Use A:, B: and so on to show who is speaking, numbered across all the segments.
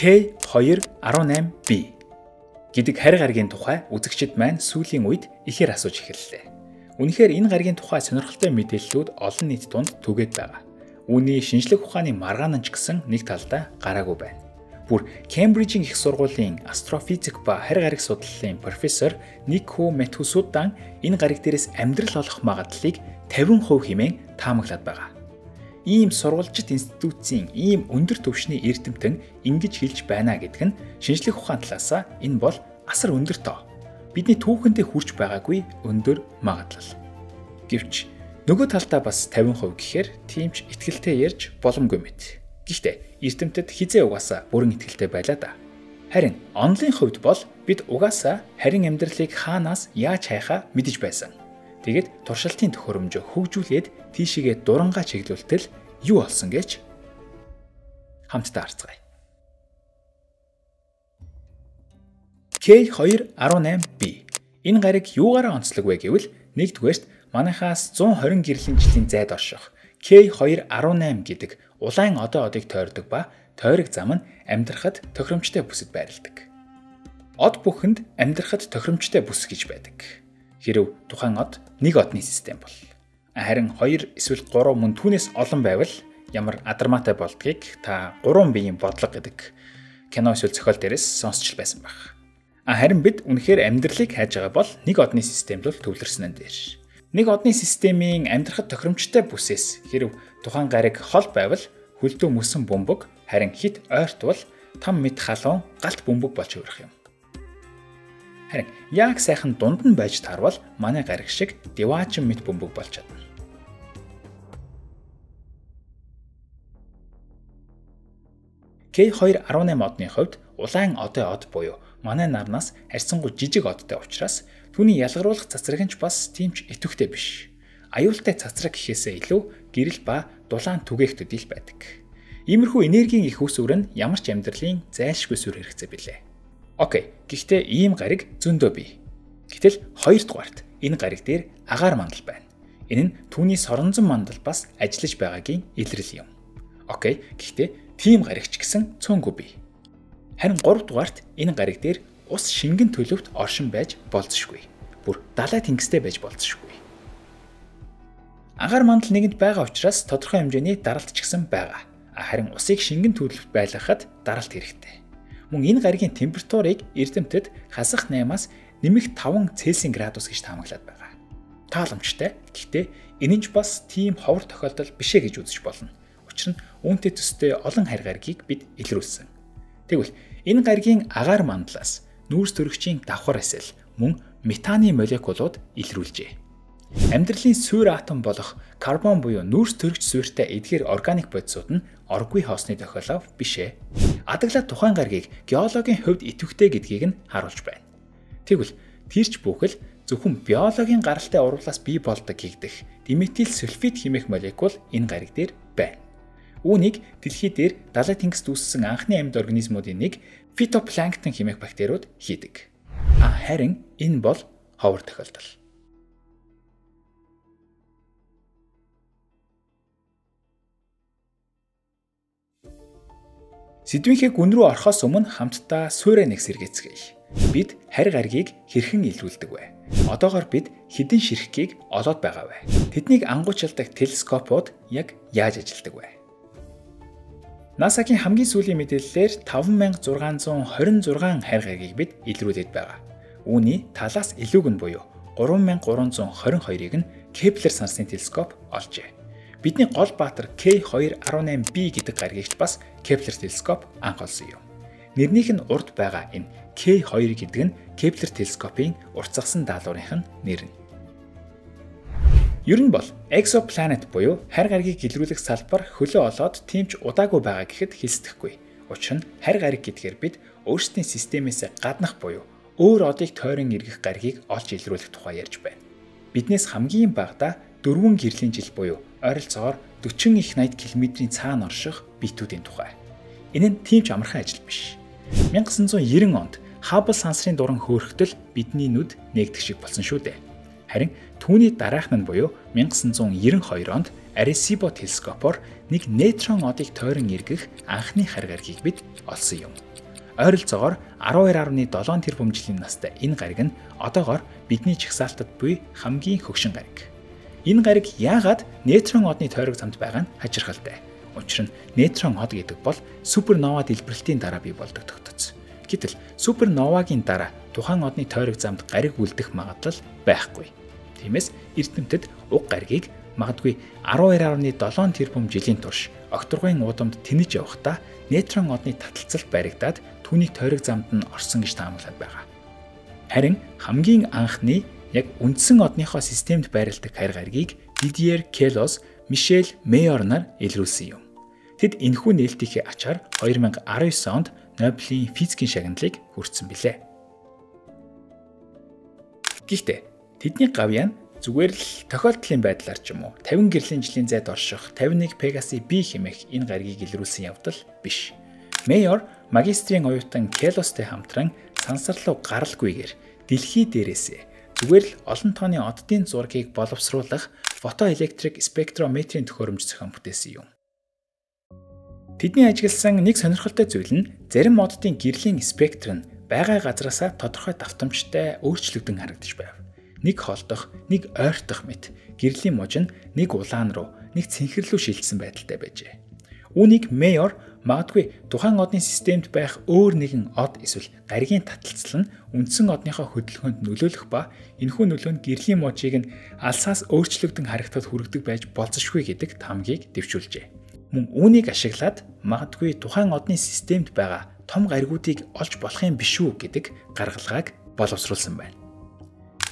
A: K218b гэдэг харь гаригийн тухай үзэгчид маань сүүлийн үед ихээр асууж эхэллээ. Үнэхээр энэ гаригийн тухай сонирхолтой мэдээллүүд олон нийт дунд түгээд байгаа. Үүний шинжлэх ухааны маргаан ч гэсэн нэг талдаа гараагүй байна. Бүр Кембрижийн их сургуулийн астрофизик ба харь гариг судлалын профессор Нико Метхусудан энэ гариг дээрээс амьдрал олох магадлалыг 50% хэмээн таамаглаад байгаа. Ийм сурвалжит институтийн ийм өндөр түвшний эрдэмтэн ингэж хэлж байна гэдэг нь шинжлэх ухааны талаасаа энэ бол асар өндөр тоо. Бидний түүхэндээ хүрч байгаагүй өндөр магадлал. Гэвч нөгөө талдаа бас 50% гэхээр тиймч итгэлтэй ярьж боломгүй мэт. Гэхдээ эрдэмтэд хизээ угаасаа бүрэн итгэлтэй байлаа да. Харин онлын хувьд бол бид угаасаа харин амьдралыг хаанаас яаж хайхаа мэдэж байсан. Тэгээд туршилтын төхөөрөмжөө хөгжүүлээд тийшээгээ дурангаа чиглүүлтэл юу олсон гэж хамтдаа харцгаая. K218b энэ гариг юугаараа онцлог вэ гэвэл нэгдүгээрт манайхаас 120 гэрлийн жилийн зайд орших K218 гэдэг улаан одыг тойрдог ба тойрог зам нь амьдрахад тохиромжтой бүсэд байрладаг. Од бүхэнд амьдрахад тохиромжтой бүс гэж байдаг. Хэрв тухайн од нэг одны систем бол. Харин 2 эсвэл 3 мөн түүнээс олон байвал ямар адармаатай болдгийг та 3 биеийн бодлого гэдэг кино эсвэл зохиол дээрээс сонсч байсан байх. Харин бид үнэхээр амьдралыг хайж байгаа бол нэг одны системд л төвлөрсөн нь дээр. Нэг одны системийн амьдрахад тохиромжтой бүсээс хэрв тухайн гариг хол байвал хөлдөө мөсөн бөмбөг харин хит ойртвол там мэд халуун галт бөмбөг болж хувирах юм. Харин яг сайхан дунд нь байж таарвал манай гариг шиг диваачин мэд бөмбөг болж чадна. K218 одны хувьд улаан од буюу манай нарнаас харьцангуй жижиг одтой учраас түүний ялгаруулах цацраг нь ч бас тиймч идэвхтэй биш. Аюултай цацраг гэхээсээ илүү гэрэл ба дулаан түгээгтүүд ил байдаг. Иймэрхүү энергийн их үсвэр нь ямар ч амьдралын зайлшгүй сүр хэрэгцээ билээ. Окей, гэхдээ ийм гариг зөндөө бий. Гэтэл хоёрдугаарт энэ гариг дээр агаар мандал байна. Энэ нь түүний соронзон мандал бас ажиллаж байгаагийн илрэл юм. Окей, гэхдээ тийм гаригч гэсэн цөөнгүй бий. Харин 3 дугаарт энэ гариг дээр ус шингэн төлөвт оршин байж болзошгүй. Бүр далай тэнгистэй байж болзошгүй. Агаар мандал нэгэнд байгаа учраас тодорхой хэмжээний даралт ч гэсэн байгаа. Харин усыг шингэн төлөвт байлгахад даралт хэрэгтэй. Мөн энэ гаригийн температурыг эрдэмтэд хасах 8-аас нэмэх 5 Цельсийн градус гэж таамаглаад байгаа. Тааламжтай. Гэхдээ энэ нь ч бас тийм ховор тохиолдол бишээ гэж үзэж болно. Учир нь үүнтэй төстэй олон харь гаригийг бид илрүүлсэн. Тэгвэл энэ гаригийн агаар мандлаас нүүрс төрөгчийн давхар эсэл мөн метаны молекулууд илрүүлжээ. Амьдралын суурь атом болох карбон буюу нүүрс төрөгч суурьтай эдгээр органик бодисууд нь оргүй хоосны тохиолоо бишээ. Адаглаа тухайн гаригийг геологийн хувьд идэвхтэй гэдгийг нь харуулж байна. Тэгвэл тэрч бүхэл зөвхөн биологийн гаралтай урвалаас бий болдог гэгдэх диметил сульфид хэмээх молекул энэ гариг дээр байна. Үүнийг дэлхий дээр далай тэнгист үүссэн анхны амьд организмуудын нэг фитопланктон хэмээх бактериуд хийдэг. Харин энэ бол ховор тохиолдол. Сэдвийнхээ гүн рүү орохоос өмнө хамтдаа суурь нэг сэргээцгээе. Бид харь гаригийг хэрхэн илрүүлдэг вэ? Одоогоор бид хэдэн ширхгийг олоод байгаа вэ? Тэднийг ангуучилдаг телескопууд яг яаж ажилладаг вэ? НАСА-гийн хамгийн сүүлийн мэдээллээр 5626 харь гаригийг бид илрүүлээд байгаа. Үүний талаас илүүг нь буюу 3322-ыг нь Кеплер сансны телескоп олжээ. Бидний гол баатар K218b гэдэг гаригч бас Кеплер телескоп анх олсон юм. Нэрнийх нь урд байгаа энэ K2 гэдэг нь Кеплер телескопын уртсгасан даалгаврынх нь нэр нь. Ер нь бол exoplanet буюу харь гаригийг илрүүлэх салбар хөлөө олоод тиймч удаагүй байгаа гэхэд хэлсдэхгүй. Учир нь харь гариг гэдгээр бид өөрсдийн системээс гаднах буюу өөр одыг тойрон эргэх гаригийг олж илрүүлэх тухай ярьж байна. Биднээс хамгийн багадаа 4 гэрлийн жил буюу ойролцоогоор 40 их 80 км-ийн цаана орших биетүүдийн тухай. Энэ нь тийм ч амархан ажил биш. 1990 онд Хаббл сансрын дуран хөөрхтөл бидний нүд нээгдэх шиг болсон шүү дээ. Харин түүний дараах нь буюу 1992 онд Arecibo телескопоор нэг нейтрон одыг тойрон эргэх анхны харь гаригийг бид олсон юм. Ойролцоогоор 12.7 тэрбум жилийн настай энэ гариг нь одоогоор бидний жагсаалтад буй хамгийн хөгшин гариг. Энэ гариг яагаад нейтрон одны тойрог замд байгаа нь хачирхалтай. Учир нь нейтрон од гэдэг бол супернова дэлбэрэлтийн дараа бий болдог тогтоц. Гэтэл суперновагийн дараа тухайн одны тойрог замд гариг үлдэх магадлал байхгүй. Тиймээс эрдэмтэд уг гаригийг магадгүй 12.7 тэрбум жилийн турш окторгын уудамд тэнэж явахдаа нейтрон одны таталцал баригдаад түүнийг тойрог замд нь орсон гэж таамаглаад байгаа. Харин хамгийн анхны яг үндсэн одныхоо системд байрладаг харь гаригийг Дидьер Келос, Мишель Мейер нар илрүүлсэн юм. Тэд энэхүү нээлтийнхээ ачаар 2019 онд Нобелийн физикийн шагналыг хүртсэн билээ. Гэхдээ тэдний гавьяа нь зүгээр л тохиолдлын байдлаар ч юм уу 50 гэрлийн жилийн зайд орших 51 Pegasi B хэмээх энэ гаригийг илрүүлсэн явдал биш. Мейер магистрийн оюутан Келостэй хамтран сансар руу гаралгүйгээр дэлхий дээрээсээ зүгээр л олон тооны оддын зургийг боловсруулах фотоэлектрик спектрометрийн төхөөрөмж зохион бүтээсэн юм. Тэдний ажигласан нэг сонирхолтой зүйл нь зарим оддын гэрлийн спектр нь байгаа газраасаа тодорхой давтамжтай өөрчлөгдөн харагдаж байв. Нэг холдох, нэг ойртох мэт гэрлийн муж нь нэг улаан руу, нэг цэнхэр рүү шилжсэн байдалтай байжээ. Үүнийг Мейер магадгүй тухайн одны системд байх өөр нэгэн од эсвэл гаригийн таталцал нь үндсэн одныхоо хөдөлгөөнд нөлөөлөх ба энэхүү нөлөө нь гэрлийн мужийг нь алсаас өөрчлөгдөн харагдахад хүргэдэг байж болзошгүй гэдэг тамгийг дэвшүүлжээ. Мөн үүнийг ашиглаад магадгүй тухайн одны системд байгаа том гаригуудыг олж болох юм биш үү гэдэг гаргалгааг боловсруулсан байна.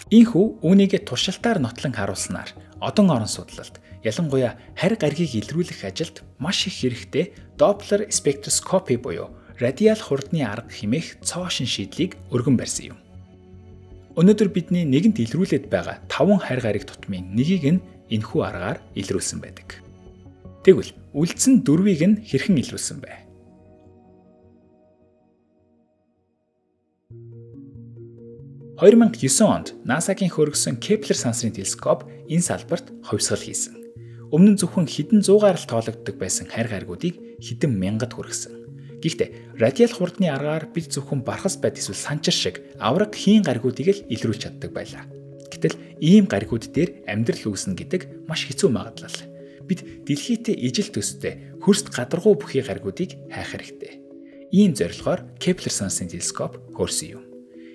A: Ийхүү үүнийг туршилтаар нотлон харуулснаар одон орон судлалд ялангуяа харь гаригийг илрүүлэх ажилд маш их хэрэгтэй Doppler спектроскопи буюу радиал хурдны арга хэмээх цоошин шийдлийг өргөн барьсан юм. Өнөөдөр бидний нэгэнт илрүүлээд байгаа 5 харь гариг тутмын нэгийг нь энэхүү аргаар илрүүлсэн байдаг. Тэгвэл үлдсэн 4-ийг нь хэрхэн илрүүлсэн бэ? (2009) онд НАСА-гийн хөргөсөн Кеплер сансрын телескоп энэ салбарт хувьсгал хийсэн. Өмнө нь зөвхөн хэдэн зуугаар л тоологддог байсан харь гаригуудыг хэдэн мянгад хүргэсэн. Гэхдээ радиал хурдны аргаар бид зөвхөн бархас байд эсвэл санчир шиг авраг хийн гаригуудыг л илрүүлж чаддаг байлаа. Гэтэл ийм гаригууд дээр амьдрал үүснэ гэдэг маш хэцүү магадлал. Бид дэлхийдээ ижил төстэй хөрст гадаргуу бүхий гаригуудыг хайх хэрэгтэй. Ийм зорилгоор Кеплер сансрын телескоп хөрсөн юм.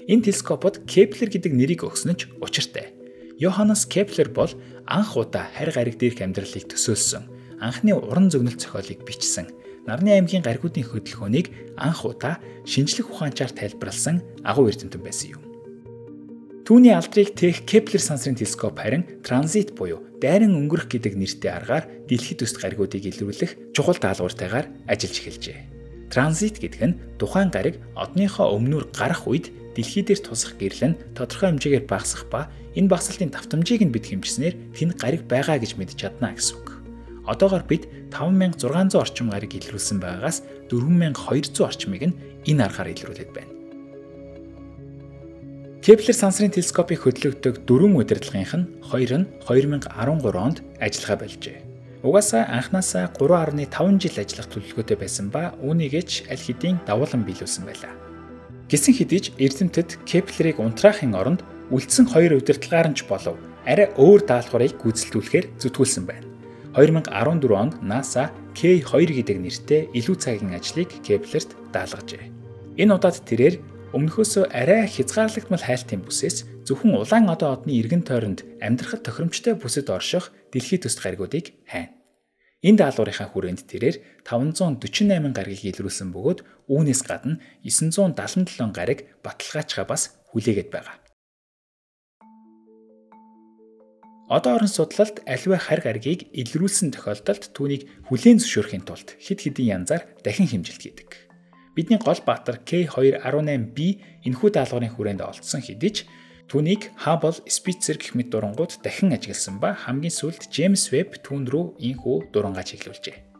A: Энэ телескопод Кеплер гэдэг нэрийг өгсөн нь ч учиртай. Йоханнес Кеплер бол анх удаа харь гариг дээрх амьдралыг төсөөлсөн, анхны уран зөгнөлт зохиолыг бичсэн, нарны аймгийн гаригуудын хөдөлгөөнийг анх удаа шинжлэх ухаанчаар тайлбарласан агуу эрдэмтэн байсан юм. Түүний алдрыг тээх Кеплер сансрын телескоп харин транзит буюу дайран өнгөрөх гэдэг нэртэй аргаар дэлхийд төст гаригуудыг илрүүлэх чухал даалгавартайгаар ажиллаж эхэлжээ. Транзит гэдэг нь тухайн гариг одныхоо өмнөр гарах үед дэлхий дээр тусах гэрэл нь тодорхой хэмжээгээр багасах ба энэ багасалтын давтамжийг нь бид хэмжснээр тэнд гариг байгаа гэж мэдж чадна гэсэн үг. Одоогоор бид 5600 орчим гариг илрүүлсэн байгаагаас 4200 орчмыг нь энэ аргаар илрүүлээд байна. Кеплер сансрын телескопыг хөдөлгдөг 4 удирдлагынх нь 2 нь 2013 онд ажиллагаа болжээ. Угаасаа анхнаасаа 3.5 жил ажиллах төлөвлөгөөтэй байсан ба үүнийгээч аль хэдийн давуулан биелүүлсэн байлаа. Гэсэн хэдий ч эрдэмтэд Кеплерийг унтраахын оронд үлдсэн 2 удирдлагаар нь ч болов арай өөр даалгаврыг гүйцэлдүүлэхээр зүтгүүлсэн байна. 2014 онд НАСА K2 гэдэг нэртэй илүү цагийн ажлыг Кеплерт даалгажээ. Энэ удаад тэрээр өмнөхөөсөө арай хязгаарлагдмал хайлтын бүсээс зөвхөн улаан одоо одны эргэн тойронд амьдрахад тохиромжтой бүсэд орших дэлхийд төст гаригуудыг хайна. Энэ даалгаврынхаа хүрээнд тэрээр 548 гаригийг илрүүлсэн бөгөөд үүнээс гадна 977 гариг баталгаажгаа бас хүлээгээд байгаа. Одоо орон судлалд аливаа харь гаригийг илрүүлсэн тохиолдолд түүнийг хүлээн зөвшөөрөхийн тулд хэд хэдэн янзаар дахин хэмжилт хийдэг. Бидний гол баатар K218b энэхүү даалгаврын хүрээнд олдсон хэдий ч түүнийг Hubble, Spitzer гэх мэт дурангууд дахин ажигласан ба хамгийн сүүлд James Webb түүн рүү энэхүү дурангаа чиглүүлжээ.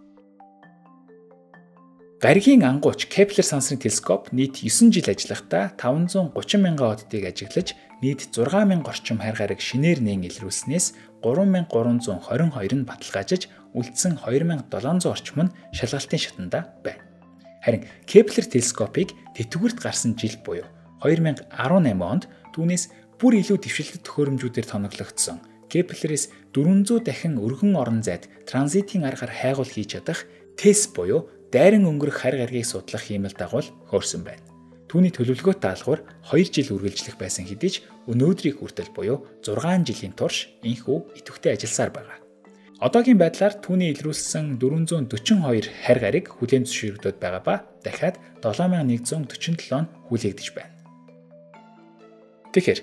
A: Гаригийн ангууч Кеплер сансрын телескоп нийт 9 жил ажиллахдаа 530 мянган оддыг ажиглаж нийт 6000 орчим харь гариг шинээр нээн илрүүлснээс 3322 нь баталгаажиж үлдсэн 2700 орчим нь шалгалтын шатанда байна. Харин Кеплер телескопыг тэтгэврт гарсан жил буюу 2018 онд түүнээс бүр илүү дэвшилтэт төхөөрөмжүүдээр тоноглогдсон Кеплерээс 400 дахин өргөн орон зайд транзитын аргаар хайгуул хийж чадах TESS буюу дайран өнгөрөх харь гаригийг судлах хиймэл дагуул хөөрсөн байна. Түүний төлөвлөгөөт даалгавар 2 жил үргэлжлэх байсан хэдий ч өнөөдрийг хүртэл буюу 6 жилийн турш инхүү идэвхтэй ажилласаар байгаа. Одоогийн байдлаар түүний илрүүлсэн 442 харь гариг хүлээн зөвшөөрөгдөд байгаа ба дахиад 7147 хүлээгдэж байна. Тэгэхээр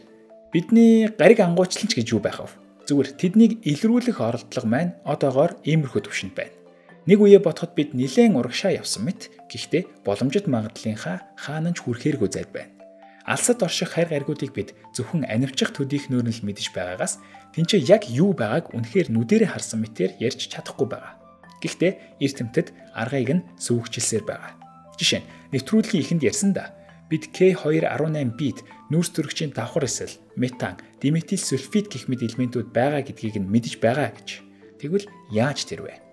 A: бидний гариг ангуйчлалч гэж юу байх вэ? Зүгээр тэднийг илрүүлэх оролдлого маань одоогоор иймэрхүү төвшөнд байна. Нэг үе бодоход бид нэлээд урагшаа явсан мэт гэхдээ боломжит магадлалынхаа хаанч хүрэхээргүй зайд байна. Алсад орших харь гаригуудыг бид зөвхөн анивчих төдийхнөөр нь л мэдэж байгаагаас тэнцээ яг юу байгааг үнэхээр нүдэрээ харсан мэтээр ярьж чадахгүй байгаа. Гэхдээ эрдэмтэд аргыг нь сүүгчилсээр байгаа. Жишээ нь нэвтрүүлгийн эхэнд ярьсан да. Бид K218-д нүүрс төрөгчийн давхар эсэл, метан, диметил сульфид гэх мэт элементүүд байгаа гэдгийг нь мэдэж байгаа гэж. Тэгвэл яаж тэр вэ?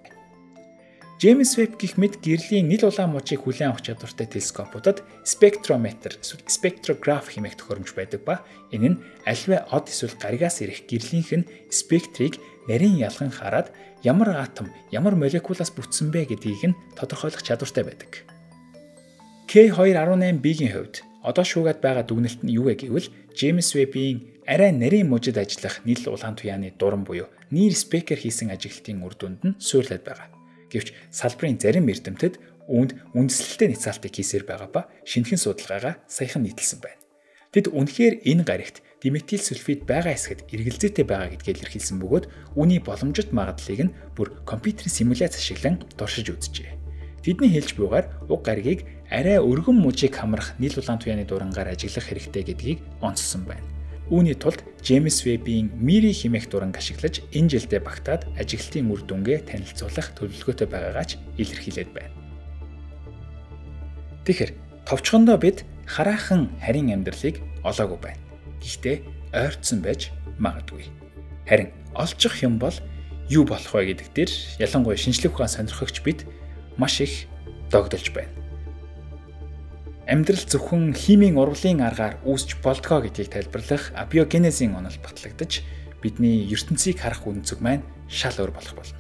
A: Джеймс Веб гэх мэт гэрлийн нийл улаан мужийг хүлээн авах чадвартай телескопуудад спектрометр, спектрограф хэмээх төхөөрөмж байдаг ба энэ нь аливаа од эсвэл гаригаас ирэх гэрлийнх нь спектрийг нарийн ялхан хараад ямар атом, ямар молекулаас бүтсэн бэ гэдгийг нь тодорхойлох чадвартай байдаг. K218-ийн хувьд одоо шуугаад байгаа дүгнэлт нь юу вэ гэвэл Джеймс Веббийн арай нарийн мужид ажиллах нийл улаан туяаны дуран буюу Нир Спекер хийсэн ажиглалтын үр дүнд нь суурлаад байгаа. Гэвч салбарын зарим эрдэмтэд үүнд үндэслэлтэй няцаалтыг хийсээр байгаа ба шинэхэн судалгаагаа саяхан нийтэлсэн байна. Тэд үнэхээр энэ гаригт диметил сульфид байгаа эсэхэд эргэлзээтэй байгаа гэдгийг илэрхийлсэн бөгөөд үүний боломжит магадлалыг нь бүр компьютерийн симуляц ашиглан туршиж үзжээ. Тэдний хэлж буйгаар уг гаригийг арай өргөн мужийг хамрах нийл улаан туяаны дурангаар ажиглах хэрэгтэй гэдгийг онцлсон байна. Үүний тулд Джеймс Веббийн Мири хэмээх дуранг ашиглаж энэ жилдээ багтаад ажиглалтын үр дүнгээ танилцуулах төлөвлөгөөтэй байгаагач илэрхийлээд байна. Тэгэхээр товчхондоо бид хараахан харийн амьдралыг олоогүй байна. Гэхдээ ойртсон байж магадгүй. Харин олчих юм бол юу болох вэ гэдэг дээр ялангуяа шинжлэх ухаан сонирхогч бид маш их догдолж байна. Амьдрал зөвхөн химийн урвалын аргаар үүсч болдгоо гэдгийг тайлбарлах абиогенезийн онол батлагдаж бидний ертөнцийг харах үнцэг маань шал өөр болох болно.